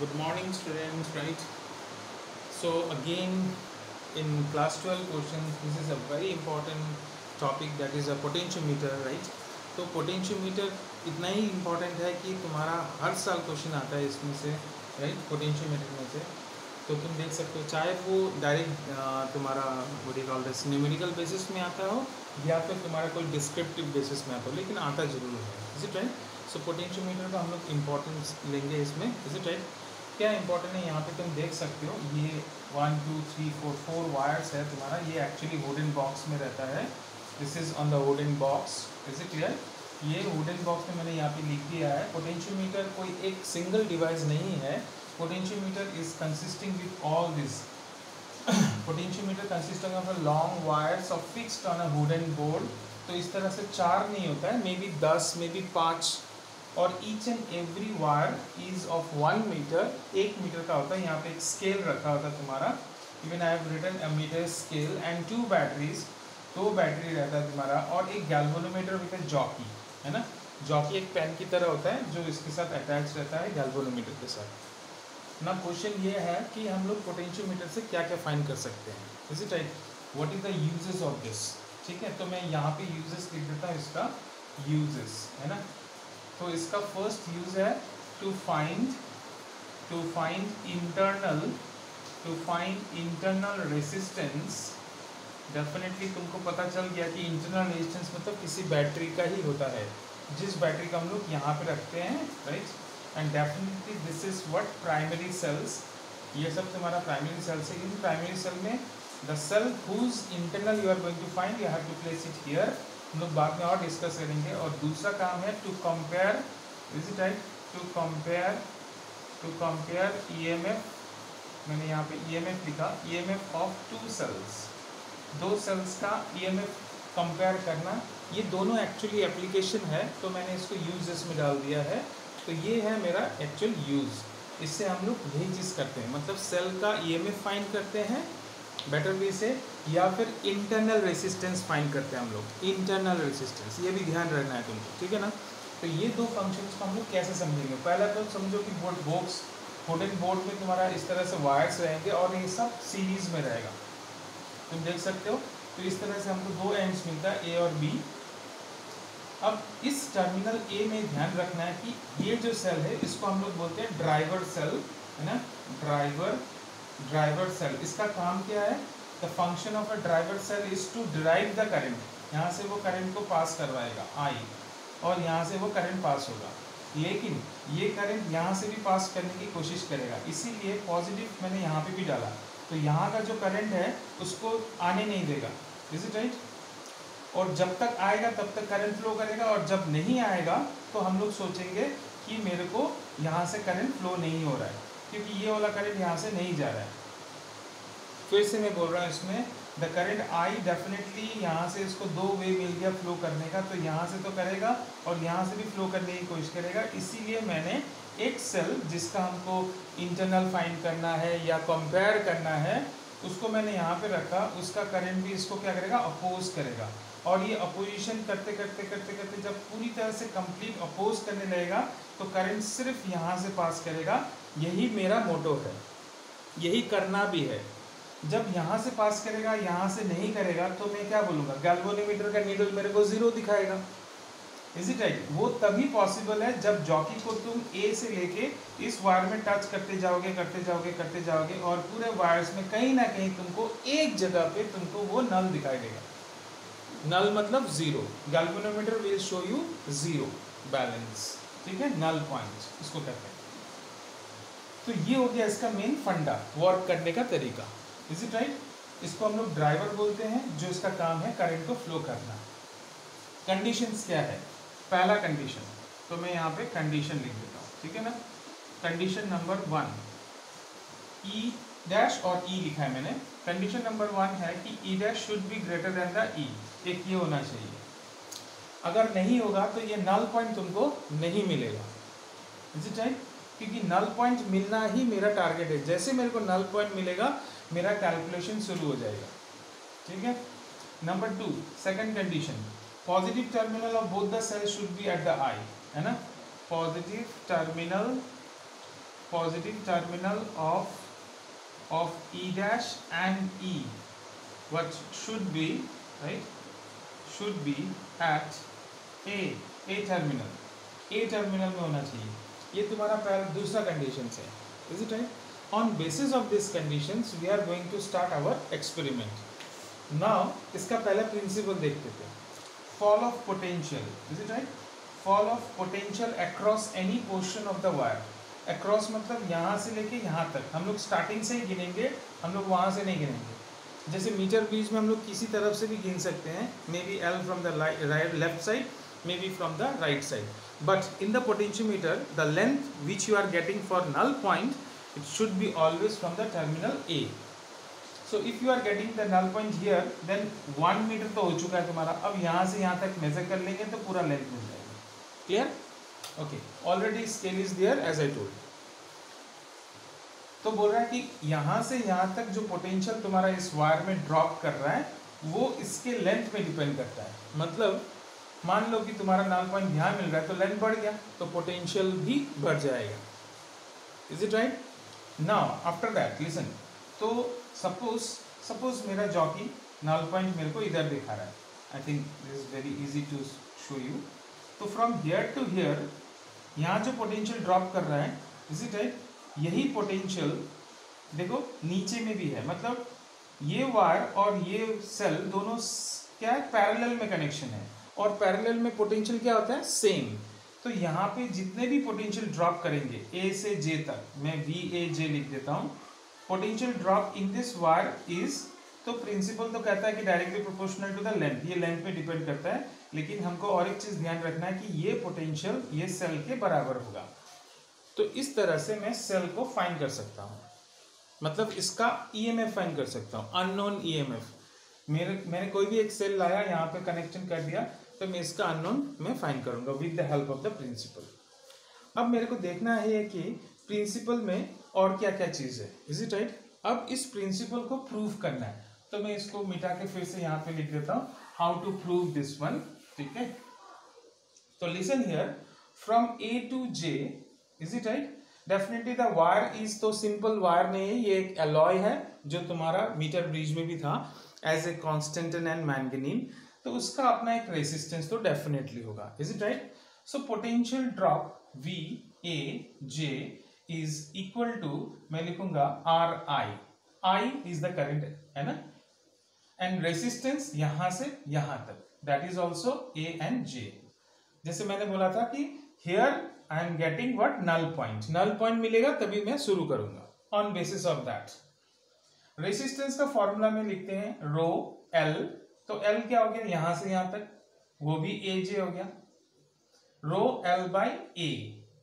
Good morning, students. Right. So again, in class 12 questions, this is a very important topic, that is a potentiometer, right? तो potentiometer इतना ही important है कि तुम्हारा हर साल question आता है इसमें से, राइट, पोटेंशियोमीटर में से। तो तुम देख सकते हो, चाहे वो डायरेक्ट तुम्हारा what do call this numerical basis में आता हो या फिर तुम्हारा कोई डिस्क्रिप्टिव बेसिस में आता हो, लेकिन आता जरूर है। Is it right? So potentiometer का हम लोग इम्पोर्टेंस लेंगे इसमें। Is it right? क्या इंपॉर्टेंट है, यहाँ पे तुम देख सकते हो, ये 1 2 3 4 4 वायर्स है तुम्हारा। ये एक्चुअली वुडन बॉक्स में रहता है। This is on the wooden box. Is it clear? ये वुडन बॉक्स में मैंने यहाँ पे लिख दिया है। पोटेंशियोमीटर कोई एक सिंगल डिवाइस नहीं है। Potentiometer is consisting with all this. Potentiometer consisting of a long wires of fixed on a wooden board. तो इस तरह से 4 नहीं होता है, मे बी 10, मे बी 5, और each and every wire is of 1 metre. 1 metre का होता है। यहाँ पे एक स्केल रखा होता है तुम्हारा। Even I have written a metre scale and 2 batteries. 2 battery रहता है तुम्हारा, और एक गैल्वेनोमीटर विद अ जॉकी, है ना। जॉकी एक पेन की तरह होता है जो इसके साथ अटैच रहता है गैल्वेनोमीटर के साथ ना। क्वेश्चन ये है कि हम लोग पोटेंशियोमीटर से क्या क्या फाइंड कर सकते हैं। Is it right? What is the uses of this? ठीक है, तो मैं यहाँ पे यूजेस लिख देता हूँ, इसका यूजेस, है ना। तो इसका फर्स्ट यूज है to find internal resistance. Definitely तुमको पता चल गया कि इंटरनल रेजिस्टेंस मतलब किसी बैटरी का ही होता है, जिस बैटरी का हम लोग यहाँ पे रखते हैं, right. And definitely this is what primary cells. ये सब तुम्हारा प्राइमरी सेल्स है। इन प्राइमरी सेल में the cell whose internal you are going to find, you have to place it here. हम लोग बाद में और डिस्कस करेंगे। और दूसरा काम है to compare, is it right, to compare EMF. मैंने यहाँ पे ईएमएफ लिखा, ईएमएफ ऑफ 2 सेल्स। 2 सेल्स का ईएमएफ कंपेयर करना। ये दोनों एक्चुअली एप्लीकेशन है, तो मैंने इसको यूजेस में डाल दिया है। तो ये है मेरा एक्चुअल यूज़। इससे हम लोग यही चीज़ करते हैं, मतलब सेल का ईएमएफ फाइंड करते हैं बेटर वे से, या फिर इंटरनल रेसिस्टेंस फाइंड करते हैं हम लोग। इंटरनल रेसिस्टेंस, ये भी ध्यान रखना है तुमको, ठीक है ना। तो ये 2 फंक्शंस को हम लोग कैसे समझेंगे। पहला तो समझो कि वुडन बोर्ड में तुम्हारा इस तरह से वायर्स रहेंगे और ये सब सीरीज में रहेगा, तुम देख सकते हो। तो इस तरह से हमको 2 एंड्स मिलता है, ए और बी। अब इस टर्मिनल ए में ध्यान रखना है कि ये जो सेल है इसको हम लोग बोलते हैं ड्राइवर सेल, है ना। ड्राइवर सेल, इसका काम क्या है? The function of a driver cell is to drive the current. यहाँ से वो करंट को पास करवाएगा आई, और यहाँ से वो करंट पास होगा, लेकिन ये करंट यहाँ से भी पास करने की कोशिश करेगा। इसीलिए पॉजिटिव मैंने यहाँ पे भी डाला। तो यहाँ का जो करंट है उसको आने नहीं देगा। Is it right? और जब तक आएगा तब तक करंट फ्लो करेगा, और जब नहीं आएगा तो हम लोग सोचेंगे कि मेरे को यहाँ से करंट फ्लो नहीं हो रहा है, क्योंकि ये वाला करंट यहाँ से नहीं जा रहा है। फिर से मैं बोल रहा हूँ, इसमें द करंट आई डेफिनेटली यहाँ से इसको 2 वे मिल गया फ्लो करने का। तो यहाँ से तो करेगा और यहाँ से भी फ्लो करने की कोशिश करेगा। इसीलिए मैंने एक सेल जिसका हमको इंटरनल फाइंड करना है या कंपेयर करना है, उसको मैंने यहाँ पे रखा। उसका करंट भी इसको क्या करेगा? अपोज करेगा। और ये अपोजिशन करते करते करते करते जब पूरी तरह से कंप्लीट अपोज करने लगेगा तो करंट सिर्फ यहाँ से पास करेगा। यही मेरा मोटो है, यही करना भी है। जब यहाँ से पास करेगा, यहाँ से नहीं करेगा, तो मैं क्या बोलूँगा? गैल्वेनोमीटर का नीडल मेरे को 0 दिखाएगा। Is it right? वो तभी पॉसिबल है जब जॉकी को तुम ए से लेके इस वायर में टच करते जाओगे करते जाओगे करते जाओगे, और पूरे वायर्स में कहीं ना कहीं तुमको एक जगह पे तुमको वो नल दिखाई देगा। नल मतलब 0। Galvanometer will show you 0 balance, ठीक है, नल पॉइंट इसको कहते हैं। तो ये हो गया इसका मेन फंडा, वर्क करने का तरीका। Is it right? इसको हम लोग ड्राइवर बोलते हैं, जो इसका काम है करंट को फ्लो करना। कंडीशंस क्या है? पहला कंडीशन, तो मैं यहाँ पे कंडीशन लिख देता हूँ, ठीक है ना। कंडीशन नंबर 1, ई डैश और ई लिखा है मैंने। कंडीशन नंबर 1 है कि E dash should be greater than the E. एक ये होना चाहिए। अगर नहीं होगा तो ये नल पॉइंट तुमको नहीं मिलेगा। Is it right? क्योंकि नल पॉइंट मिलना ही मेरा टारगेट है। जैसे मेरे को नल पॉइंट मिलेगा मेरा कैलकुलेशन शुरू हो जाएगा, ठीक है। Number 2, second condition, positive terminal of both the cells should be at the I, है ना। Positive terminal positive terminal of E dash and E, what should be, right, should be at A terminal में होना चाहिए. ये तुम्हारा पहला दूसरा condition है. Is it right? On basis of these conditions we are going to start our experiment. Now इसका पहला प्रिंसिपल देखते थे. Fall of potential. Is it right? Fall of potential across any portion of the wire. Across मतलब यहाँ से लेके यहाँ तक. हम लोग स्टार्टिंग से ही गिनेंगे, हम लोग वहाँ से नहीं गिनेंगे. जैसे मीटर ब्रिज में हम लोग किसी तरफ से भी गिन सकते हैं. May be L from the left side, maybe from the right side, but in the potentiometer the length which you are getting for null point, it should be always from the terminal A. So if you are getting the null point here, then 1 metre तो हो चुका है तुम्हारा. अब यहाँ से यहाँ तक मेजर कर लेंगे तो पूरा लेंथ मिल जाएगा. Clear? Okay, already scale is there as I told. तो बोल रहा है कि यहाँ से यहाँ तक जो पोटेंशियल तुम्हारा इस वायर में ड्रॉप कर रहा है वो इसके लेंथ में डिपेंड करता है. मतलब मान लो कि तुम्हारा नल पॉइंट यहाँ मिल रहा है तो लेंथ बढ़ गया तो पोटेंशियल भी बढ़ जाएगा. Is it right? Now after that listen. तो सपोज मेरा जॉकी नल पॉइंट मेरे को इधर दिखा रहा है. I think this is very easy to show you. तो फ्रॉम हियर टू हियर यहाँ जो पोटेंशियल ड्रॉप कर रहा है, इज इट राइट, यही पोटेंशियल देखो नीचे में भी है. मतलब ये वायर और ये सेल दोनों क्या है, पैरेलल में कनेक्शन है. और पैरेलल में पोटेंशियल क्या होता है, सेम. तो यहाँ पे जितने भी पोटेंशियल ड्रॉप करेंगे ए से जे तक, मैं VAJ लिख देता हूँ. Potential drop in this wire is, तो प्रिंसिपल तो कहता है कि directly proportional to the length. ये लेंथ पे डिपेंड करता है, लेकिन हमको और एक चीज ध्यान रखना है कि ये पोटेंशियल ये सेल के बराबर होगा. तो इस तरह से मैं सेल को फाइंड कर सकता हूँ. मतलब इसका EMF फाइंड कर सकता हूँ, अननोन EMF. मैंने कोई भी एक सेल लाया, यहाँ पे कनेक्शन कर दिया, तो मैं इसका अननोन मैं फाइंड करूंगा with the help of the principle. अब मेरे को देखना है कि प्रिंसिपल में और क्या क्या चीज़ है. Is it right? अब इस प्रिंसिपल को प्रूव करना है. तो मैं इसको मिटा के फिर से यहाँ पे लिख देता हूँ, how to prove this one. ठीक है, तो listen here, from A to J. Is it right? Definitely the wire is, तो सिंपल वायर नहीं है, ये एक एलॉय है जो तुम्हारा मीटर ब्रिज में भी था as a constantan and manganin. तो उसका अपना एक रेसिस्टेंस तो डेफिनेटली होगा. Is it right? So potential drop VAJ is equal to, मैं लिखूंगा RI. I is the current, है ना, एंड रेसिस्टेंस यहां से यहां तक, that is also A and J. जैसे मैंने बोला था कि here I am getting what, null point. Null point मिलेगा तभी मैं शुरू करूंगा. On basis of that resistance का फॉर्मूला में लिखते हैं रो L. तो L क्या हो गया, यहां से यहां तक, वो भी AJ हो गया. रो L by A.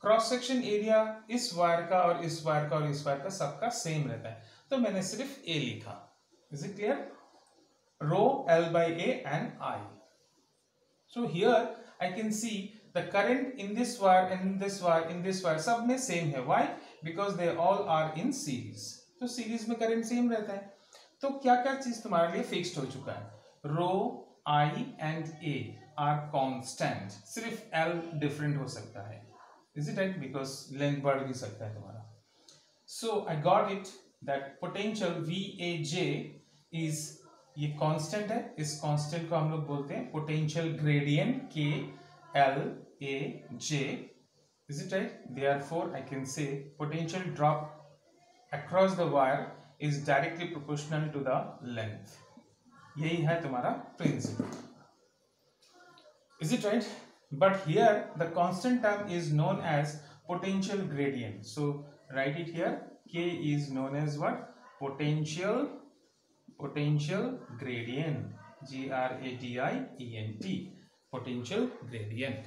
Cross section area इस वायर का और इस वायर का और इस वायर का सबका सेम रहता है, तो मैंने सिर्फ A लिखा. Is it clear? Rho L by A and I. So here I can see the current in this wire and in this wire, in this wire, सब में सेम है. Why? Because they all are in series. तो series में current same रहता है. तो क्या क्या चीज तुम्हारे लिए फिक्स्ड हो चुका है. रो I and A are constant. सिर्फ L डिफरेंट हो सकता है. Is it right? Because length बढ़ भी सकता है तुम्हारा. So I got it that potential VAJ is, ये कांस्टेंट है, इस कांस्टेंट को हम लोग बोलते हैं potential gradient KLAJ. Is it right? Therefore I can say potential drop across the wire is directly proportional to the length. यही है तुम्हारा principal. Is it right? But here the constant term is known as potential gradient. So write it here. K is known as what? Potential gradient. GRADIENT. Potential gradient.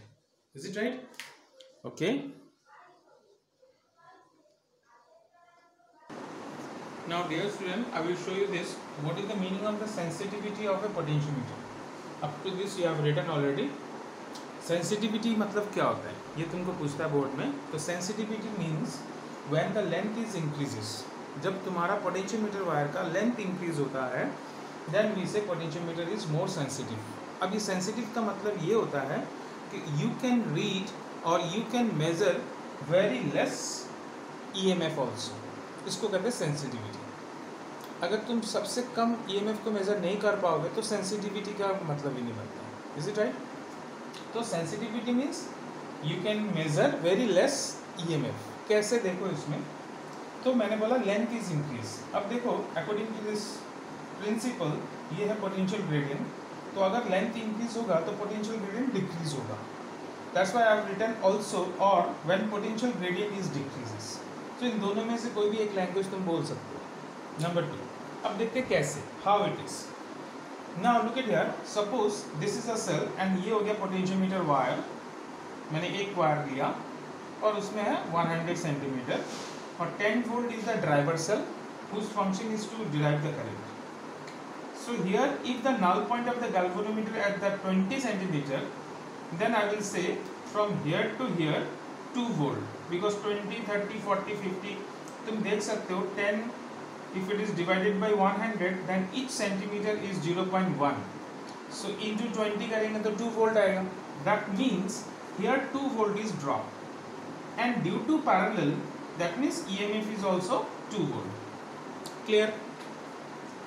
Is it right? Okay. Now dear student, I will show you this. What is the meaning of the sensitivity of a potentiometer? Up to this you have written already. Sensitivity मतलब क्या होता है, ये तुमको पूछता है board में. तो sensitivity means when the length is increases. जब तुम्हारा पोटेंशियोमीटर वायर का लेंथ इंक्रीज होता है, देन वी से पोटेंशियोमीटर इज मोर सेंसिटिव. अब ये सेंसिटिव का मतलब ये होता है कि यू कैन रीड और you can measure very less EMF also, इसको कहते हैं सेंसिटिविटी। अगर तुम सबसे कम EMF को मेज़र नहीं कर पाओगे तो सेंसिटिविटी का मतलब ही नहीं बनता। Is it right? तो sensitivity means you can measure very less EMF। कैसे देखो इसमें, तो मैंने बोला लेंथ इज इंक्रीज। अब देखो अकॉर्डिंग टू दिस प्रिंसिपल ये है पोटेंशियल ग्रेडियंट, तो अगर लेंथ इंक्रीज होगा तो पोटेंशियल ग्रेडियंट डिक्रीज होगा। That's why I have written also और when potential gradient is decreases. तो इन दोनों में से कोई भी एक लैंग्वेज तुम बोल सकते हो। नंबर 2, अब देखते हैं कैसे, how it is. Now look at here, suppose this is a cell and ये हो गया पोटेंशियोमीटर वायर। मैंने एक वायर लिया और उसमें है 100 सेंटीमीटर और 10 volt is the driver cell whose function is to derive the current. So here if the null point of the galvanometer at the 20 centimeter, then I will say from here to here 2 volt, because 20, 30, 40, 50 तुम देख सकते हो 10 if it is divided by 100 then each centimeter is 0.1. So into 20 करेंगे तो 2 volt आएगा. That means here 2 volt is dropped, and due to parallel that means EMF is also 2 volt. Clear?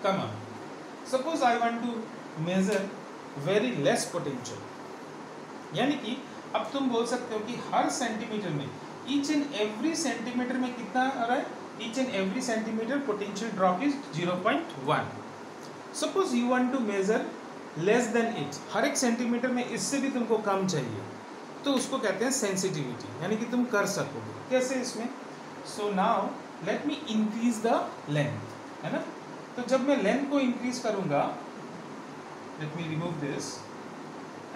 Come on. Suppose I want to measure very less potential. यानी कि अब तुम बोल सकते हो कि हर सेंटीमीटर में each and every सेंटीमीटर में कितना आ रहा है, each and every centimetre potential drop is 0.1. Suppose you want to measure less than it, हर एक सेंटीमीटर में इससे भी तुमको कम चाहिए, तो उसको कहते हैं सेंसिटिविटी, यानी कि तुम कर सकोगे। कैसे इसमें? So now let me increase the length, है ना? तो जब मैं लेंथ को इंक्रीज करूंगा, let me remove this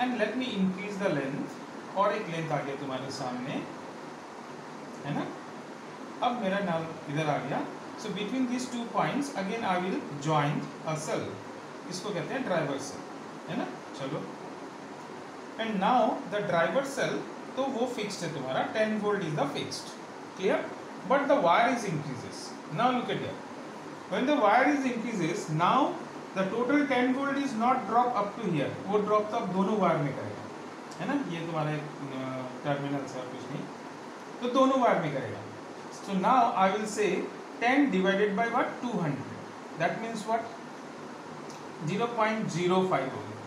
and let me increase the length, और एक लेंथ आ गया तुम्हारे सामने, है ना? अब मेरा नाम इधर आ गया। So between this 2 points again I will join a cell, इसको कहते हैं ड्राइवर सेल, है ना? चलो, and now the driver cell, तो वो फिक्स्ड है तुम्हारा, 10 volt is the fixed, clear? But the wire is increases. Now look at here. When the wire is increases, now the total 10 volt is not drop up to here. वो drop तो अब दोनों wire में करेगा, है ना? ये तुम्हारे टर्मिनल से और कुछ नहीं, तो दोनों वायर में करेगा. So now I will say 10 divided by what? 200. That means what? 0.05 होगा.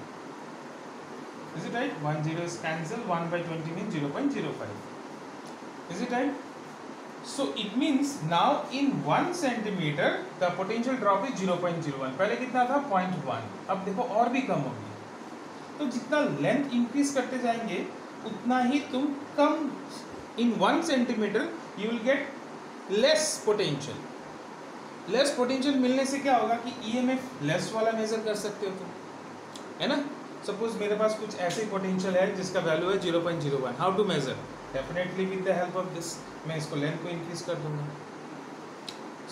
Is it right? 1 0 is cancel. 1 by 20 means 0.05. Is it right? So it means now in 1 centimeter the potential drop is 0.01. पहले कितना था? 0.1. अब देखो और भी कम होगी. तो जितना लेंथ इंक्रीज करते जाएंगे उतना ही तुम कम, in 1 centimeter you will get less potential. Less potential मिलने से क्या होगा कि EMF लेस वाला मेजर कर सकते हो तुम, है ना? सपोज मेरे पास कुछ ऐसे पोटेंशियल है जिसका वैल्यू है 0.01. How to measure? Definitely with the help of this, मैं इसको लेंथ को इंक्रीज कर दूंगा.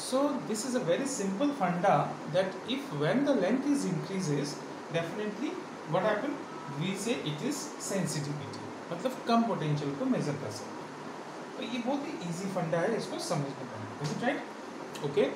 So this is a very simple funda that if when the length is increases definitely what happen, we say it is sensitivity, मतलब कम potential को major कर सकते हैं. तो ये बहुत ही ईजी फंडा है, इसको समझने का. Is it right? ओके.